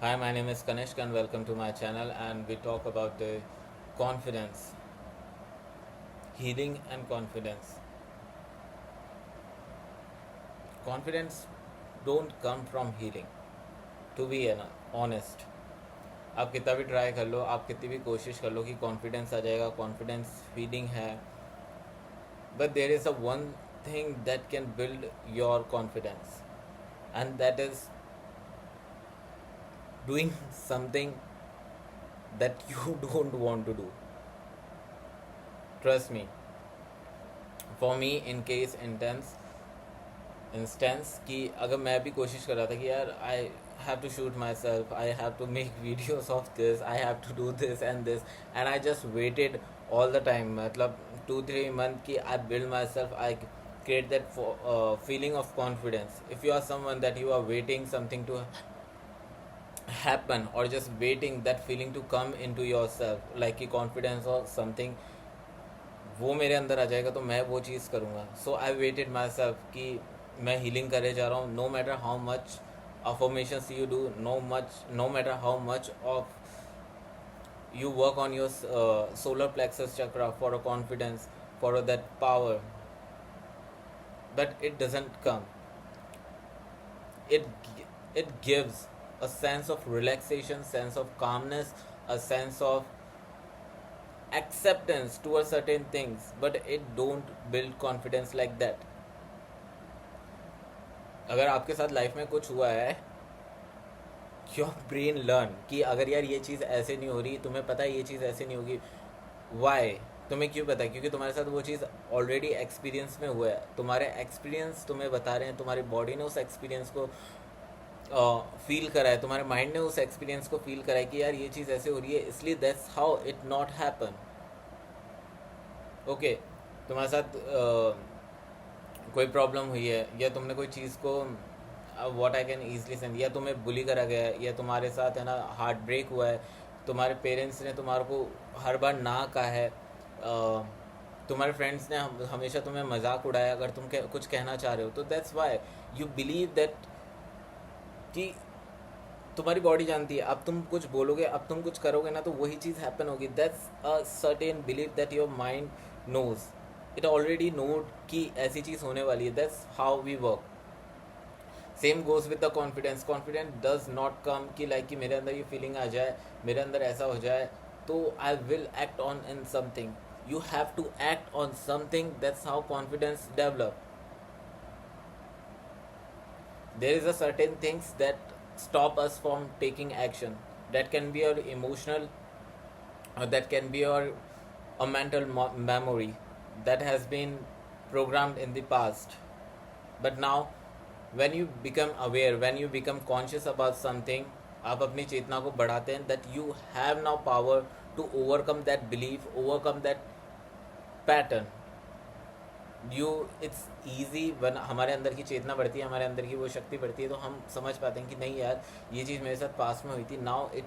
Hi, my name is Kanishk and welcome to my channel, and we talk about the confidence, healing and confidence. Confidence don't come from healing, to be honest. आप कितना भी try कर लो, आप कितनी भी कोशिश कर लो कि कॉन्फिडेंस आ जाएगा, कॉन्फिडेंस फीलिंग है, but there is a one thing that can build your confidence, and that is doing something that you don't want to do. Trust me. For me, in case instance कि अगर मैं भी कोशिश कर रहा था कि यार I have to shoot myself, I have to make videos of this, I have to do this and I just waited all the time, मतलब 2-3 month कि I build myself, I create that feeling of confidence. If you are someone that you are waiting something to happen or just waiting that feeling to come into yourself, like कि confidence or something वो मेरे अंदर आ जाएगा तो मैं वो चीज़ करूँगा. सो I waited my self कि मैं हीलिंग करे जा रहा हूँ. No matter how much affirmations you do, no matter how much of you work on your solar plexus chakra for a confidence, for that power, but it doesn't come. It it gives a sense of relaxation, sense of calmness, a sense of acceptance towards certain things, but it don't build confidence like that. अगर आपके साथ life में कुछ हुआ है, your brain learn कि अगर यार ये चीज़ ऐसे नहीं हो रही, तुम्हें पता है ये चीज़ ऐसे नहीं होगी. वाई? तुम्हें क्यों पता है? क्योंकि तुम्हारे साथ वो चीज़ ऑलरेडी एक्सपीरियंस में हुआ है. तुम्हारे एक्सपीरियंस तुम्हें बता रहे हैं, तुम्हारी बॉडी ने उस एक्सपीरियंस को फील करा है, तुम्हारे माइंड ने उस एक्सपीरियंस को फील करा है कि यार ये चीज़ ऐसे हो रही है, इसलिए that's how it not happen. Okay, तुम्हारे साथ कोई प्रॉब्लम हुई है, या तुमने कोई चीज़ को what I can easily send, या तुम्हें बुली करा गया है, या तुम्हारे साथ है ना हार्ट ब्रेक हुआ है, तुम्हारे पेरेंट्स ने तुम्हारे को हर बार ना कहा है, तुम्हारे फ्रेंड्स ने हमेशा तुम्हें मजाक उड़ाया अगर तुम कुछ कहना चाह रहे हो, तो that's why you believe that कि तुम्हारी बॉडी जानती है अब तुम कुछ बोलोगे, अब तुम कुछ करोगे ना तो वही चीज़ हैपन होगी. That's a certain believe that your mind knows, it already knowed कि ऐसी चीज़ होने वाली है. That's how we work. Same goes with the confidence. Confidence does not come कि लाइक कि मेरे अंदर ये फीलिंग आ जाए, मेरे अंदर ऐसा हो जाए तो I will act on in something. You have to act on something. That's how confidence develop. There is a certain things that stop us from taking action. That can be your emotional, or that can be your a mental memory that has been programmed in the past. But now when you become aware, when you become conscious about something, आप अपनी चेतना को बढ़ाते हैं, that you have now power to overcome that belief, overcome that pattern. You it's easy one हमारे अंदर की चेतना बढ़ती है, हमारे अंदर की वो शक्ति बढ़ती है, तो हम समझ पाते हैं कि नहीं यार ये चीज़ मेरे साथ पास में हुई थी. Now it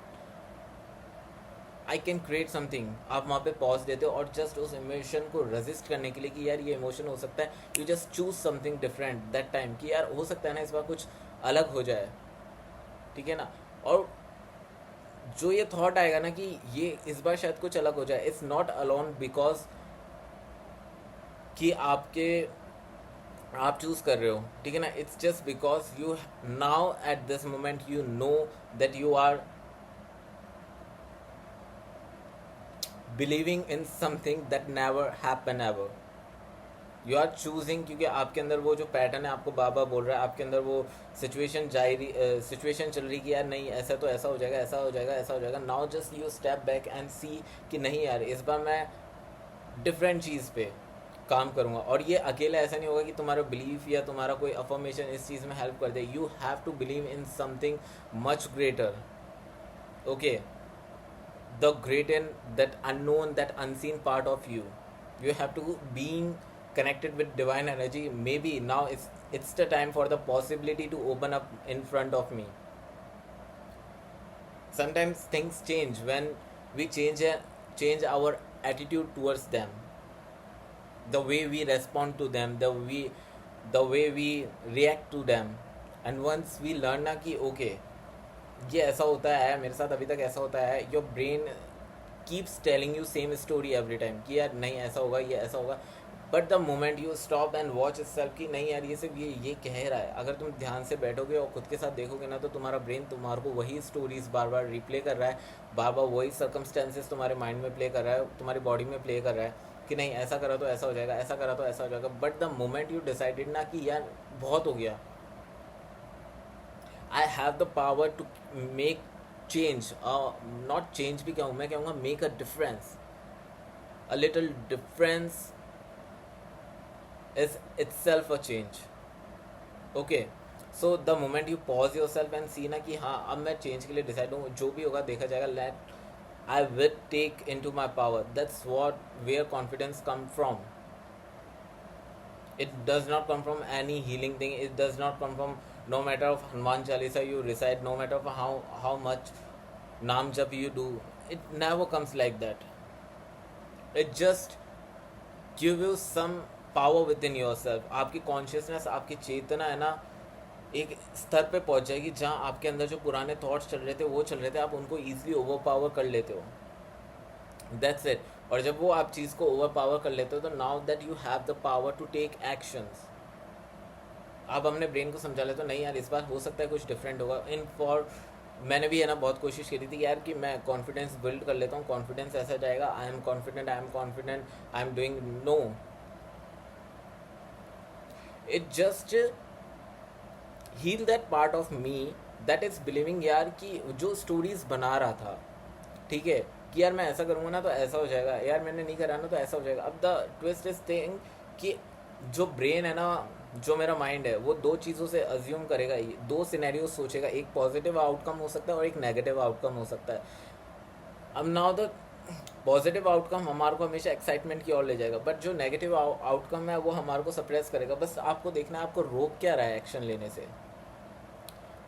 I can create something. आप वहाँ पे पॉज देते हो और जस्ट उस इमोशन को रेजिस्ट करने के लिए कि यार ये इमोशन हो सकता है, you just choose something different that time कि यार हो सकता है ना इस बार कुछ अलग हो जाए. ठीक है ना. और जो ये थॉट आएगा ना कि ये इस बार शायद कुछ अलग हो जाए, इट्स नॉट अलोन बिकॉज कि आप चूज़ कर रहे हो. ठीक है ना. It's just because you now at this moment you know that you are believing in something that never happen ever. You are choosing, क्योंकि आपके अंदर वो जो पैटर्न है आपको बाबा बोल रहा है, आपके अंदर वो सिचुएशन सिचुएशन चल रही कि यार नहीं ऐसा तो ऐसा हो जाएगा, ऐसा हो जाएगा, ऐसा हो जाएगा. Now just you step back and see कि नहीं यार इस बार मैं डिफरेंट चीज़ पे काम करूँगा. और ये अकेला ऐसा नहीं होगा कि तुम्हारा बिलीफ या तुम्हारा कोई अफर्मेशन इस चीज़ में हेल्प कर दे. You have to believe in something much greater. Okay, the great and that unknown, that unseen part of you. You have to being connected with divine energy. Maybe now it's the time for the possibility to open up in front of me. Sometimes things change when we change our attitude towards them, the way we respond to them, the way we react to them. And once we learn na ki okay, ये ऐसा होता है, मेरे साथ अभी तक ऐसा होता है, your brain keeps telling you same story every time कि यार नहीं ऐसा होगा, ये ऐसा होगा, but the moment you stop and watch itself कि नहीं यार ये सिर्फ ये कह रहा है, अगर तुम ध्यान से बैठोगे और खुद के साथ देखोगे ना, तो तुम्हारा ब्रेन तुम्हारे को वही स्टोरीज बार बार रिप्ले कर रहा है, बार बार वही सर्कमस्टेंसेस तुम्हारे माइंड में प्ले कर रहा है, तुम्हारी बॉडी में प्ले कर रहा है कि नहीं ऐसा करा तो ऐसा हो जाएगा, ऐसा करा तो ऐसा हो जाएगा, but the moment you decided ना कि यार बहुत हो गया, I have the power to make change, not change भी कहूँ, मैं कहूँगा make a difference, a little difference is itself a change. Okay, so the moment you pause yourself and see ना कि हाँ अब मैं चेंज के लिए डिसाइड हूँ, जो भी होगा देखा जाएगा, let I will take into my power, that's what where confidence come from. It does not come from any healing thing, it does not come from, no matter of Hanuman Chalisa you recite, no matter of how much naam jap you do, it never comes like that. It just give you some power with in your self, आपकी consciousness, आपकी चेतना है ना एक स्तर पे पहुंच जाएगी जहाँ आपके अंदर जो पुराने थॉट्स चल रहे थे वो चल रहे थे, आप उनको ईजिली ओवर पावर कर लेते हो, दैट्स इट। और जब वो आप चीज़ को ओवर पावर कर लेते हो तो now that you have the power to take actions. आप अपने ब्रेन को समझा लेते हो नहीं यार इस बार हो सकता है कुछ डिफरेंट होगा, इन फॉर मैंने भी है ना बहुत कोशिश करी थी यार कि मैं कॉन्फिडेंस बिल्ड कर लेता हूँ, कॉन्फिडेंस ऐसा जाएगा, I am confident, I am confident, I am doing, no, it just heal that part of me that is believing यार कि जो स्टोरीज बना रहा था, ठीक है कि यार मैं ऐसा करूँगा ना तो ऐसा हो जाएगा, यार मैंने नहीं करा ना तो ऐसा हो जाएगा। अब द ट्विस्ट इज थिंग कि जो ब्रेन है ना, जो मेरा माइंड है वो दो चीज़ों से अज्यूम करेगा, दो सिनेरियो सोचेगा, एक पॉजिटिव आउटकम हो सकता है और एक नेगेटिव आउटकम हो सकता है। अब नाउ द पॉजिटिव आउटकम हमारे को हमेशा एक्साइटमेंट की ओर ले जाएगा, बट जो नेगेटिव आउटकम है वो हमारे को सप्रेस करेगा। बस आपको देखना है आपको रोक क्या रहा है एक्शन लेने से,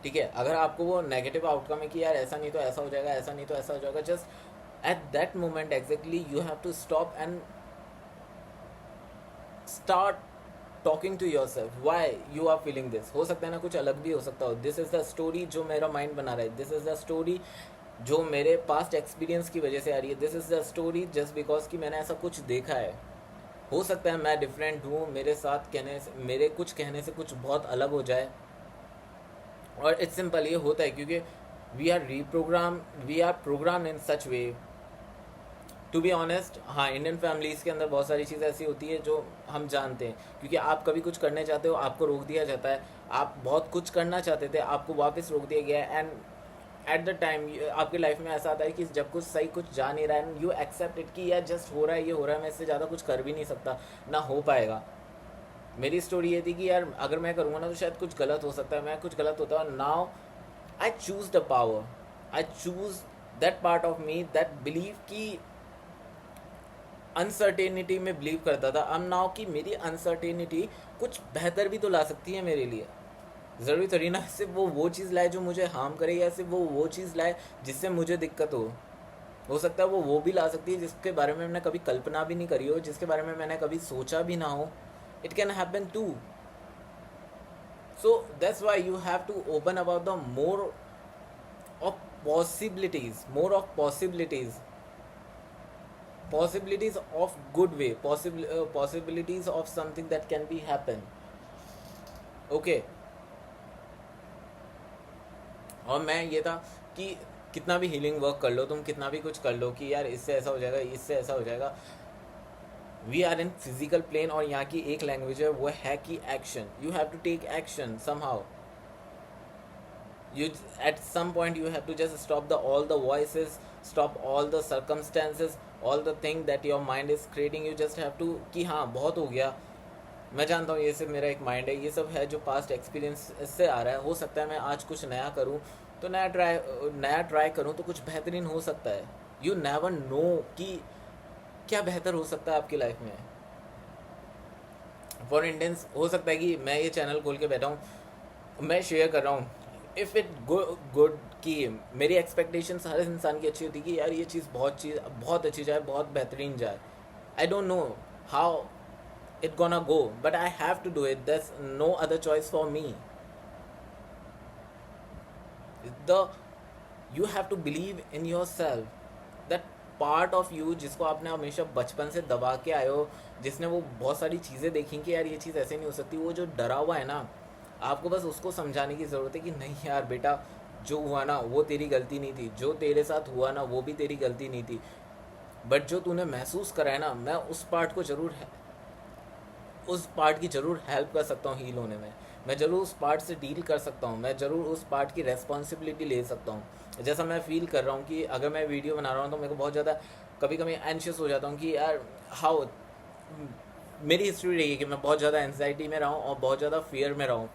ठीक है। अगर आपको वो नेगेटिव आउटकम है कि यार ऐसा नहीं तो ऐसा हो जाएगा, ऐसा नहीं तो ऐसा हो जाएगा, just at that moment exactly you have to stop and start talking to yourself why you are feeling this. हो सकता है ना कुछ अलग भी हो सकता हो, दिस इज़ द स्टोरी जो मेरा माइंड बना रहा है, दिस इज़ द स्टोरी जो मेरे पास्ट एक्सपीरियंस की वजह से आ रही है, this is the story just because कि मैंने ऐसा कुछ देखा है। हो सकता है मैं डिफरेंट हूँ, मेरे साथ कहने से, मेरे कुछ कहने से कुछ बहुत अलग हो जाए, और इट्स सिंपल ये होता है क्योंकि we are program in such way. To be honest, हाँ इंडियन फैमिलीज़ के अंदर बहुत सारी चीज़ें ऐसी होती है जो हम जानते हैं, क्योंकि आप कभी कुछ करने चाहते हो आपको रोक दिया जाता है, आप बहुत कुछ करना चाहते थे आपको वापस रोक दिया गया है, एंड एट द टाइम आपकी लाइफ में ऐसा आता है कि जब कुछ सही कुछ जा नहीं रहा है, एंड यू एक्सेप्ट इट कि यार जस्ट हो रहा है, ये हो रहा है, मैं इससे ज़्यादा कुछ कर भी नहीं सकता, ना हो पाएगा। मेरी स्टोरी ये थी कि यार अगर मैं करूँगा ना तो शायद कुछ गलत हो सकता है, मैं कुछ गलत होता है, now I choose the power, I choose that part of me that believe कि अनसर्टेनिटी में बिलीव करता था, अब नाउ कि मेरी अनसर्टेनिटी कुछ बेहतर भी तो ला सकती है मेरे लिए। ज़रूरी थोड़ी ना सिर्फ वो चीज़ लाए जो मुझे हार्म करे, या सिर्फ वो चीज़ लाए जिससे मुझे दिक्कत हो सकता है वो भी ला सकती है जिसके बारे में मैंने कभी कल्पना भी नहीं करी हो, जिसके बारे में मैंने कभी सोचा भी ना हो। It can happen too. So that's why you have to open about the more of possibilities, possibilities of good way, possibilities of something that can be happen, okay। और मैं ये था कि कितना भी हीलिंग वर्क कर लो तुम, कितना भी कुछ कर लो कि यार इससे ऐसा हो जाएगा, इससे ऐसा हो जाएगा, we are in physical plane, और यहाँ की एक लैंग्वेज है वो है कि action, you have to take action somehow, you at some point you have to just stop all the voices, stop all the circumstances, all the thing that your mind is creating, you just have to कि हाँ बहुत हो गया, मैं जानता हूँ ये सिर्फ मेरा एक माइंड है, ये सब है जो पास्ट एक्सपीरियंस से आ रहा है, हो सकता है मैं आज कुछ नया करूँ तो नया ट्राई करूँ तो कुछ बेहतरीन हो सकता है। यू नेवर नो कि क्या बेहतर हो सकता है आपकी लाइफ में। फॉर इंस्टेंस हो सकता है कि मैं ये चैनल खोल के बैठा हूँ, मैं शेयर कर रहा हूँ, इफ़ इट गुड कि मेरी एक्सपेक्टेशंस हर इंसान की अच्छी होती कि यार ये चीज़ बहुत अच्छी जाए, बहुत बेहतरीन जाए। I don't know how it gonna go, but I have to do it, there's no other choice for me। The you have to believe in yourself, that part of you जिसको आपने हमेशा बचपन से दबा के आए हो, जिसने वो बहुत सारी चीज़ें देखी कि यार ये चीज़ ऐसे नहीं हो सकती, वो जो डरा हुआ है ना, आपको बस उसको समझाने की ज़रूरत है कि नहीं यार बेटा, जो हुआ ना वो तेरी गलती नहीं थी, जो तेरे साथ हुआ ना वो भी तेरी गलती नहीं थी, बट जो तूने महसूस करा है ना, मैं उस पार्ट को ज़रूर है, उस पार्ट की ज़रूर हेल्प कर सकता हूँ हील होने में, मैं ज़रूर उस पार्ट से डील कर सकता हूँ, मैं ज़रूर उस पार्ट की रेस्पॉन्सिबिलिटी ले सकता हूँ। जैसा मैं फील कर रहा हूँ कि अगर मैं वीडियो बना रहा हूँ तो मेरे को बहुत ज़्यादा कभी कभी एंशियस हो जाता हूँ कि यार हाउ, मेरी हिस्ट्री रही है कि मैं बहुत ज़्यादा एनजाइटी में रहा हूँ और बहुत ज़्यादा फियर में रहा हूँ।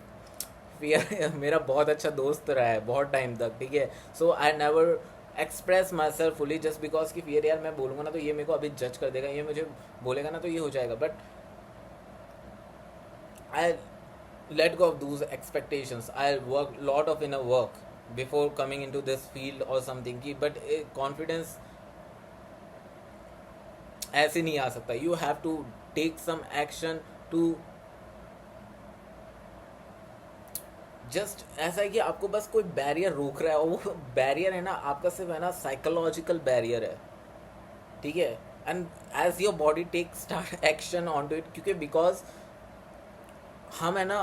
फियर मेरा बहुत अच्छा दोस्त रहा है बहुत टाइम तक, ठीक है। So I never express myself fully just because कि फियर, यार मैं बोलूँगा ना तो ये मेरे को अभी जज कर देगा, ये मुझे बोलेगा ना तो ये हो जाएगा, but I let go of those expectations. I'll work lot of inner work before coming into this field or something ki, but confidence ऐसे नहीं आ सकता, you have to take some action to just ऐसा है कि आपको बस कोई barrier रोक रहा है और वो बैरियर है ना आपका सिर्फ है ना साइकोलॉजिकल बैरियर है, ठीक है। And as your body take start action on to it, क्योंकि बिकॉज हम है ना,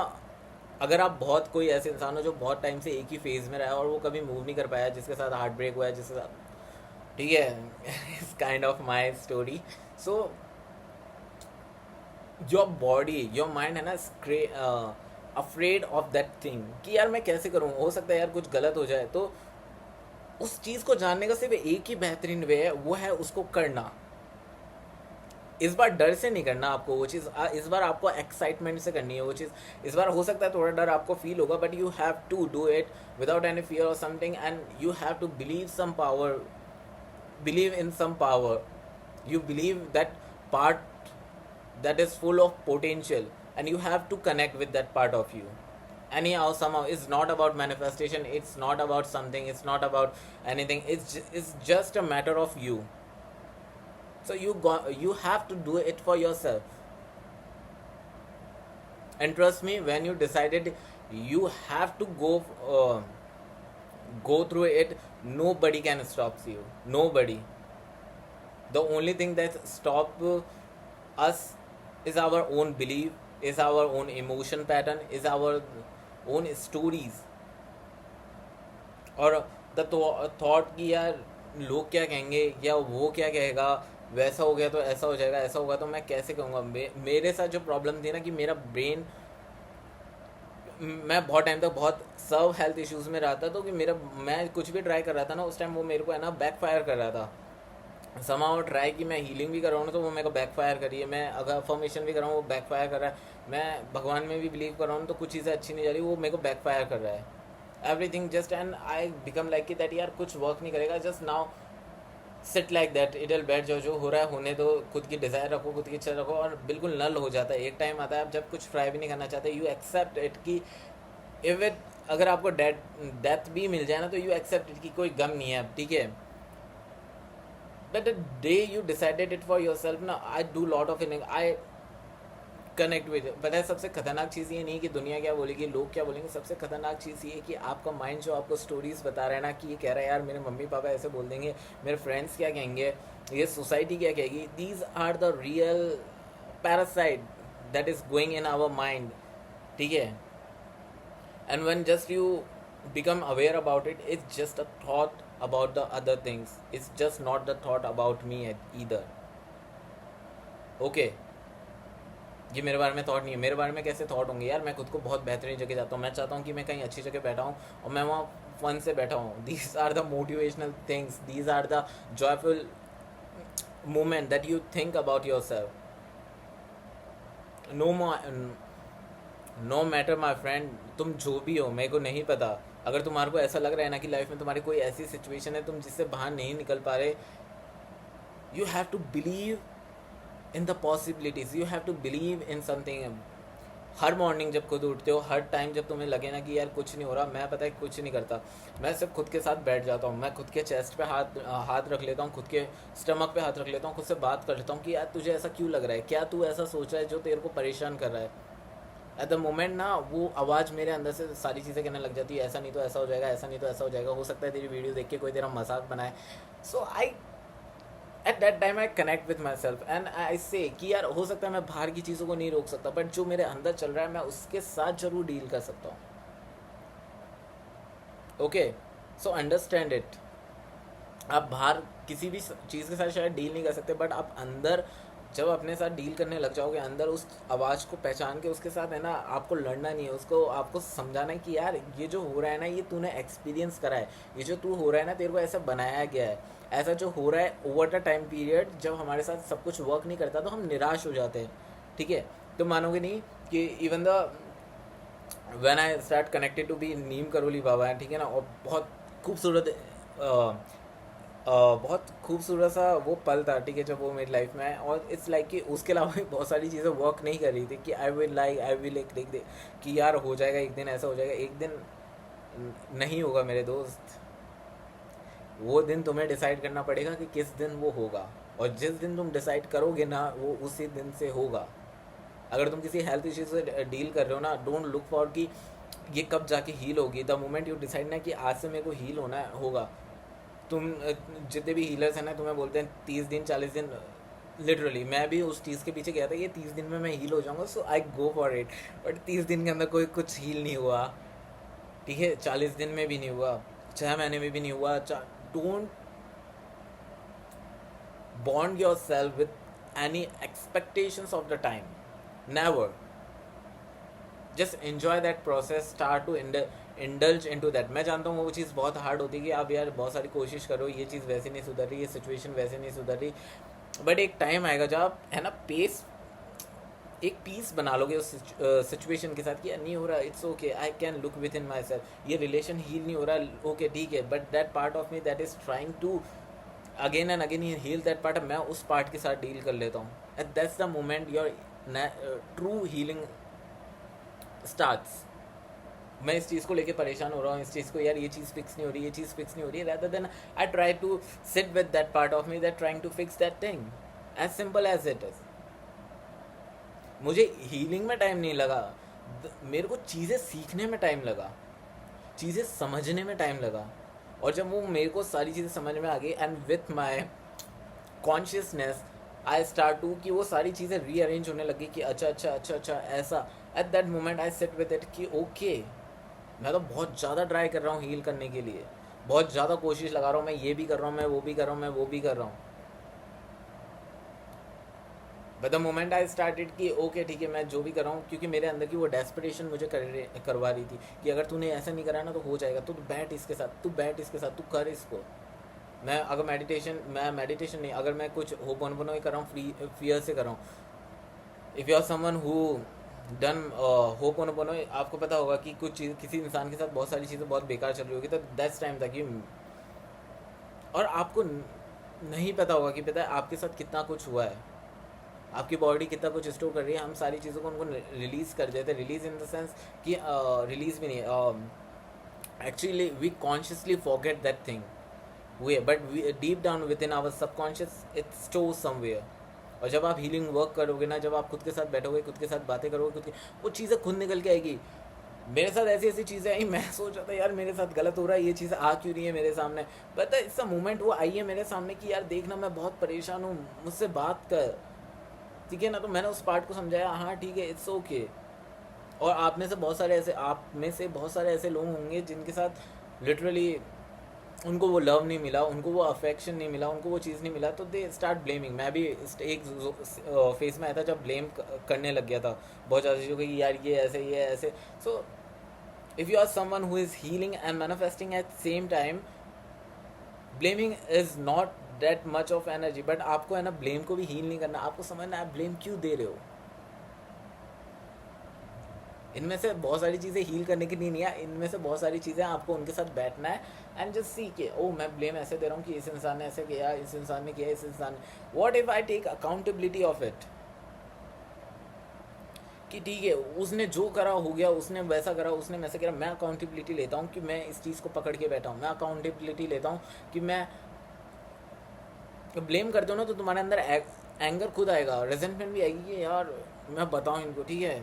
अगर आप बहुत कोई ऐसे इंसान हो जो बहुत टाइम से एक ही फेज में रहा है और वो कभी मूव नहीं कर पाया, जिसके साथ हार्ट ब्रेक हुआ है, जिसके साथ, ठीक है, it's kind of my story. So your body your mind है ना अफ्रेड ऑफ दैट थिंग कि यार मैं कैसे करूँ, हो सकता है यार कुछ गलत हो जाए, तो उस चीज़ को जानने का सिर्फ एक ही बेहतरीन वे है, वो है उसको करना। इस बार डर से नहीं करना आपको वो चीज़, इस बार आपको एक्साइटमेंट से करनी है वो चीज़। इस बार हो सकता है थोड़ा डर आपको फील होगा, but you have to do it without any fear और something, and you have to believe some power, believe in some power, you believe that part that is full of potential, and you have to connect with that part of you anyhow somehow. It's not about manifestation, it's not about something, it's not about anything, it's just a matter of you. So you have to do it for yourself, and trust me, when you decided you have to go through it, nobody can stop you, nobody. The only thing that stop us is our own belief, is our own emotion pattern, is our own stories, और the thought कि यार लोग क्या कहेंगे या वो क्या कहेगा, वैसा हो गया तो ऐसा हो जाएगा, ऐसा होगा तो मैं कैसे कहूँगा। मेरे साथ जो प्रॉब्लम थी ना कि मेरा ब्रेन, मैं बहुत टाइम तक बहुत सब हेल्थ इश्यूज़ में रहा था, तो कि मैं कुछ भी ट्राई कर रहा था ना उस टाइम, वो मेरे को है ना बैक फायर कर रहा था। समाओ ट्राई कि मैं हीलिंग भी कर रहा हूँ ना तो वो मेरे को बैकफायर करी है, मैं अगर अफर्मेशन भी कर रहा हूँ वो बैकफायर कर रहा है, मैं भगवान में भी बिलीव कर रहा हूँ तो कुछ चीज़ें अच्छी नहीं जा रही, वो मेरे को बैकफायर कर रहा है। Everything just, and I become like कि दैट यार कुछ वर्क नहीं करेगा, just now sit like that, idle बैठ जाओ, जो हो रहा है होने दो, खुद की डिज़ायर रखो, खुद की इच्छा रखो, और बिल्कुल नल हो जाता है। एक टाइम आता है आप जब कुछ ट्राई भी नहीं करना चाहते, यू एक्सेप्ट इट कि इफ इट, अगर आपको डेथ भी मिल जाए ना तो यू एक्सेप्ट इट कि कोई गम नहीं है अब, ठीक है। But the day you decided it for yourself ना, I do lot of it, I connect with it। पता है सबसे खतरनाक चीज़ ये नहीं कि दुनिया क्या बोलेगी, लोग क्या बोलेंगे, सबसे खतरनाक चीज़ ये है कि आपका माइंड जो आपको स्टोरीज बता रहा है ना कि ये कह रहा है यार मेरे मम्मी पापा ऐसे बोल देंगे, मेरे फ्रेंड्स क्या कहेंगे, ये सोसाइटी क्या कहेगी, these are the real parasite that is going in our mind, ठीक है। And when just you become aware about it, it's just a thought about the other things, it's just not the thought about me either, okay। ये मेरे बारे में thought नहीं है, मेरे बारे में कैसे थॉट होंगे यार, मैं खुद को बहुत बेहतरीन जगह जाता हूँ, मैं चाहता हूँ कि मैं कहीं अच्छी जगह बैठा हूँ और मैं वहाँ फन से बैठा हूँ। These are the motivational things, these are the joyful moment that you think about yourself. No matter my friend, तुम जो भी हो मेरे को नहीं पता, अगर तुम्हारे को ऐसा लग रहा है ना कि लाइफ में तुम्हारी कोई ऐसी सिचुएशन है तुम जिससे बाहर नहीं निकल पा रहे, you have to believe in the possibilities, you have to believe in something. हर मॉर्निंग जब खुद उठते हो, हर टाइम जब तुम्हें लगे ना कि यार कुछ नहीं हो रहा, मैं पता है कुछ नहीं करता, मैं सिर्फ खुद के साथ बैठ जाता हूँ, मैं खुद के चेस्ट पे हाथ रख लेता हूँ, खुद के स्टमक पे हाथ रख लेता हूँ, खुद से बात कर लेता हूँ कि यार तुझे ऐसा क्यों लग रहा है, क्या तू ऐसा सोच रहा है जो तेरे को परेशान कर रहा है, एट द मोमेंट ना वो आवाज़ मेरे अंदर से सारी चीज़ें कहने लग जाती है, ऐसा नहीं तो ऐसा हो जाएगा, ऐसा नहीं तो ऐसा हो जाएगा, हो सकता है तेरी वीडियो देख के कोई तेरा मजाक बनाए. So I at that time I connect with myself and I say कि यार हो सकता है मैं बाहर की चीज़ों को नहीं रोक सकता, बट जो मेरे अंदर चल रहा है मैं उसके साथ जरूर डील कर सकता हूँ. Okay, so understand it. आप बाहर किसी भी चीज़ के साथ शायद डील नहीं कर सकते, बट आप अंदर जब अपने साथ डील करने लग जाओगे, अंदर उस आवाज़ को पहचान के उसके साथ है ना, आपको लड़ना नहीं है, उसको आपको समझाना है कि यार ये जो हो रहा है ना ये तूने एक्सपीरियंस करा है, ये जो तू हो रहा है ना तेरे को ऐसा बनाया गया है, ऐसा जो हो रहा है ओवर द टाइम पीरियड जब हमारे साथ सब कुछ वर्क नहीं करता तो हम निराश हो जाते हैं. ठीक है, तो मानोगे नहीं कि even the when I start connected to be Neem Karoli Baba है, ठीक है ना, और बहुत खूबसूरत बहुत खूबसूरत सा वो पल था, ठीक है, जब वो मेरी लाइफ में है. और इट्स लाइक कि उसके अलावा भी बहुत सारी चीज़ें वर्क नहीं कर रही थी कि आई विल एक देख दे कि यार हो जाएगा एक दिन, ऐसा हो जाएगा एक दिन. नहीं होगा मेरे दोस्त. वो दिन तुम्हें डिसाइड करना पड़ेगा कि किस दिन वो होगा, और जिस दिन तुम डिसाइड करोगे ना वो उसी दिन से होगा. अगर तुम किसी हेल्थ इश्यू से डील कर रहे हो ना, डोंट लुक फॉर कि ये कब जाके हील होगी. द मोमेंट यू डिसाइड ना कि आज से मेरे को हील होना होगा. तुम जितने भी हीलर्स हैं ना तुम्हें बोलते हैं 30 दिन 40 दिन. लिटरली मैं भी उस चीज़ के पीछे गया था, ये 30 दिन में मैं हील हो जाऊंगा, सो आई गो फॉर इट. बट 30 दिन के अंदर कोई कुछ हील नहीं हुआ. ठीक है, 40 दिन में भी नहीं हुआ, 6 महीने में भी नहीं हुआ. Don't bond yourself with any expectations of the time. Never. Just enjoy that process. Start to indulge into that. मैं जानता हूँ वो चीज़ बहुत हार्ड होती है कि आप यार बहुत सारी कोशिश करो, ये चीज़ वैसे नहीं सुधर रही, ये सिचुएशन वैसे नहीं सुधर रही, बट एक टाइम आएगा जब आप है ना पेस एक पीस बना लोगे उस सिचुएशन के साथ कि नहीं हो रहा, it's okay, I can look within myself, ये रिलेशन हील नहीं हो रहा, ओके ठीक है, but that part of me that is trying to again and again heal that part, मैं उस पार्ट के साथ डील कर लेता हूँ. At that's the moment your true healing starts. मैं इस चीज़ को लेके परेशान हो रहा हूँ, इस चीज़ को यार ये चीज़ फिक्स नहीं हो रही, ये चीज़ फिक्स नहीं हो रही है, rather than I try to sit with that part of me that trying to fix that thing. As simple as it is. मुझे हीलिंग में टाइम नहीं लगा, मेरे को चीज़ें सीखने में टाइम लगा, चीज़ें समझने में टाइम लगा. और जब वो मेरे को सारी चीज़ें समझ में आ गई and with my consciousness I start to कि वो सारी चीज़ें रीअरेंज होने लगी कि अच्छा अच्छा अच्छा अच्छा ऐसा. Eight that moment I set with it कि ओके, मैं तो बहुत ज़्यादा ट्राई कर रहा हूँ हील करने के लिए, बहुत ज़्यादा कोशिश लगा रहा हूँ, मैं ये भी कर रहा हूँ, मैं वो भी कर रहा हूँ, मैं वो भी कर रहा हूँ. But the moment I started कि ओके ठीक है मैं जो भी कर रहा हूँ, क्योंकि मेरे अंदर की वो डेस्परेशन मुझे करवा रही थी कि अगर तूने ऐसा नहीं करा ना तो हो जाएगा, तो बैठ इसके साथ, तू बैठ इसके साथ, तू कर इसको. मैं अगर मेडिटेशन नहीं, अगर मैं कुछ होपोनोपोनो कर रहा हूँ फियर से कर रहा हूँ. If you are someone who done ho'oponopono, आपको पता होगा कि कुछ चीज़ किसी इंसान के साथ बहुत सारी चीज़ें बहुत बेकार चल रही होगी, तो दैट्स टाइम था कि और आपको नहीं पता होगा कि पता है आपके साथ कितना कुछ हुआ है, आपकी बॉडी कितना कुछ स्टोर कर रही है. हम सारी चीज़ों को उनको रिलीज़ कर देते हैं. रिलीज़ इन द सेंस कि रिलीज़ भी नहीं, actually we consciously forget that thing हुए, but deep down within our subconscious it store somewhere. और जब आप हीलिंग वर्क करोगे ना, जब आप खुद के साथ बैठोगे, खुद के साथ बातें करोगे, वो चीज़ें खुद निकल के आएगी. मेरे साथ ऐसी ऐसी चीज़ें आई, मैं सोच रहा था यार मेरे साथ गलत हो रहा है, ये चीज़ आ क्यों रही है मेरे सामने, पता है इसका मोमेंट वो आई है मेरे सामने कि यार देखना मैं बहुत परेशान हूँ, मुझसे बात कर, ठीक है ना. तो मैंने उस पार्ट को समझाया, हाँ ठीक है इट्स ओके. और आप में से बहुत सारे ऐसे लोग होंगे जिनके साथ लिटरली उनको वो लव नहीं मिला, उनको वो अफेक्शन नहीं मिला, उनको वो चीज़ नहीं मिला, तो दे स्टार्ट ब्लेमिंग. मैं भी एक फेस में आया था जब ब्लेम करने लग गया था बहुत ज़्यादा चीज़ों की, यार ये ऐसे. So if you are someone who is healing and manifesting at same time, blaming is not that much of energy. But आपको है ना ब्लेम को भी हील नहीं करना, आपको समझना आप ब्लेम क्यों दे रहे हो. इनमें से बहुत सारी चीज़ें हील करने की नहीं है, इनमें से बहुत सारी चीज़ें आपको उनके साथ बैठना है एंड जस्ट सी के ओ मैं ब्लेम ऐसे दे रहा हूँ कि इस इंसान ने ऐसे किया, इस इंसान ने किया, इस इंसान ने, what if I take accountability of it कि ठीक है उसने जो करा हो गया, उसने वैसा करा, उसने वैसा करा. मैं अकाउंटेबिलिटी लेता हूँ कि मैं इस चीज़ को पकड़ के बैठा हूँ. मैं अकाउंटेबिलिटी लेता हूँ कि मैं ब्लेम करते हो ना तो तुम्हारे अंदर एंगर खुद आएगा, रेजेंटमेंट भी आएगी कि यार मैं बताऊँ इनको, ठीक है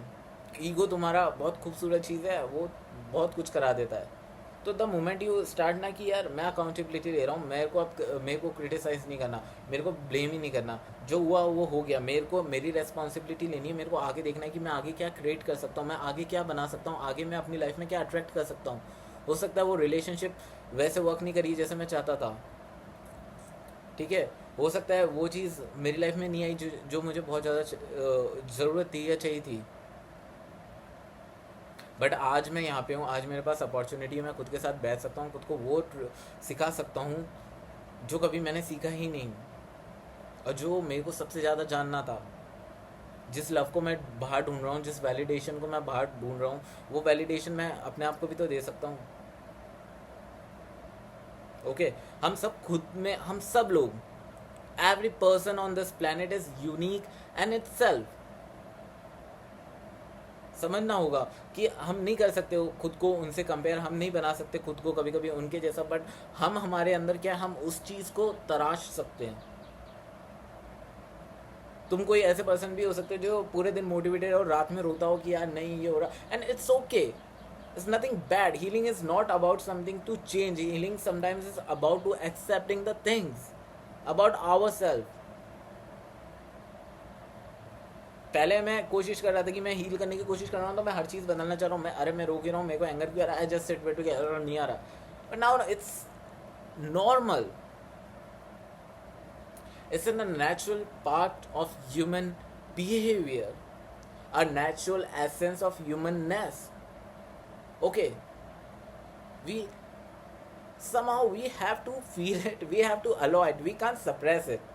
ईगो तुम्हारा बहुत खूबसूरत चीज़ है, वो बहुत कुछ करा देता है. तो द मोमेंट यू स्टार्ट ना कि यार मैं अकाउंटेबिलिटी ले रहा हूँ, मेरे को क्रिटिसाइज नहीं करना, मेरे को ब्लेम ही नहीं करना, जो हुआ वो हो गया, मेरे को मेरी रेस्पॉन्सिबिलिटी लेनी है, मेरे को आगे देखना है कि मैं आगे क्या क्रिएट कर सकता हूँ, मैं आगे क्या बना सकता हूँ, आगे मैं अपनी लाइफ में क्या अट्रैक्ट कर सकता हूँ. हो सकता है वो रिलेशनशिप वैसे वर्क नहीं करी जैसे मैं चाहता था, ठीक है. हो सकता है वो चीज़ मेरी लाइफ में नहीं आई जो मुझे बहुत ज़्यादा ज़रूरत थी या चाहिए थी. बट आज मैं यहाँ पे हूँ, आज मेरे पास अपॉर्चुनिटी है, मैं खुद के साथ बैठ सकता हूँ, खुद को वो सिखा सकता हूँ जो कभी मैंने सीखा ही नहीं, और जो मेरे को सबसे ज़्यादा जानना था. जिस लव को मैं बाहर ढूंढ रहा हूँ, जिस वैलिडेशन को मैं बाहर ढूंढ रहा हूँ, वो वैलिडेशन मैं अपने आप को भी तो दे सकता हूँ. ओके, हम सब खुद में, हम सब लोग, every person on this planet is unique and itself. समझना होगा कि हम नहीं कर सकते खुद को उनसे कंपेयर, हम नहीं बना सकते खुद को कभी कभी उनके जैसा, बट हम हमारे अंदर क्या, हम उस चीज़ को तराश सकते हैं. तुम कोई ऐसे पर्सन भी हो सकते हो जो पूरे दिन मोटिवेटेड और रात में रोता हो कि यार नहीं ये हो रहा, and it's okay, it's nothing bad. Healing is not about something to change, healing sometimes is about to accepting the things about ourself. पहले मैं कोशिश कर रहा था कि मैं हील करने की कोशिश कर रहा हूँ, तो मैं हर चीज़ बदलना चाह रहा हूँ, मैं अरे मैं रो क्यों रहा हूँ, मेरे को एंगर क्यों आ रहा है, जस्ट सिट बैठ के नहीं आ रहा. But now it's normal. It's in a natural part of human behavior, a natural essence of humanness. Okay, we somehow we have to feel it, we have to allow it, we can't suppress it.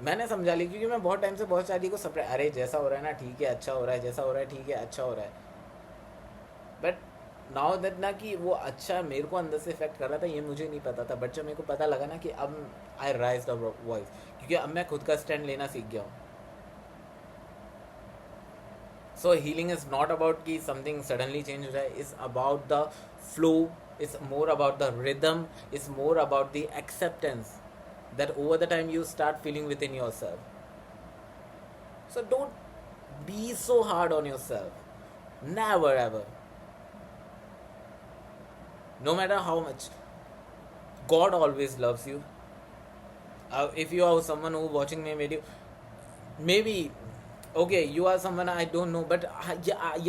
मैंने समझा ली, क्योंकि मैं बहुत time से बहुत सारी को suppress, अरे जैसा हो रहा है ना ठीक है अच्छा हो रहा है, जैसा हो रहा है ठीक है अच्छा हो रहा है. बट नाउ दैट ना कि वो अच्छा मेरे को अंदर से इफेक्ट कर रहा था, ये मुझे नहीं पता था. बट जब मेरे को पता लगा ना कि अब आई राइज द वॉइस, क्योंकि अब मैं खुद का स्टैंड लेना सीख गया हूँ. सो हीलिंग इज नॉट अबाउट कि समथिंग सडनली चेंज हो जाए, is about the flow, is more about the rhythm, is more about the acceptance that over the time you start feeling within yourself. So don't be so hard on yourself, never ever. No matter how much, God always loves you. If you are someone who watching my video, maybe okay you are someone I don't know, but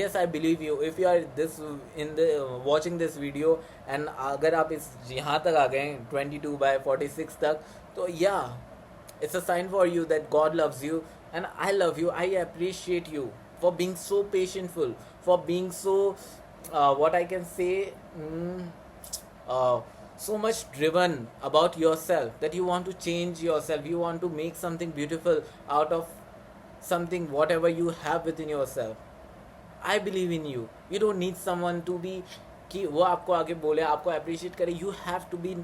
yes I believe you. If you are this in the watching this video and अगर आप इस यहाँ तक आ गए 22/46 तक, तो yeah it's a sign for you that God loves you, and I love you. I appreciate you for being so patientful, for being so what I can say, so much driven about yourself, that you want to change yourself, you want to make something beautiful out of something whatever you have within yourself. I believe in you. You don't need someone to be कि वो आपको आगे बोले, आपको appreciate करे. You have to be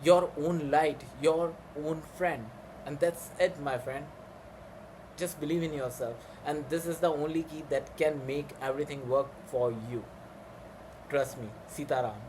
your own light, your own friend, and that's it my friend. Just believe in yourself, and this is the only key that can make everything work for you. Trust me. Sitaram.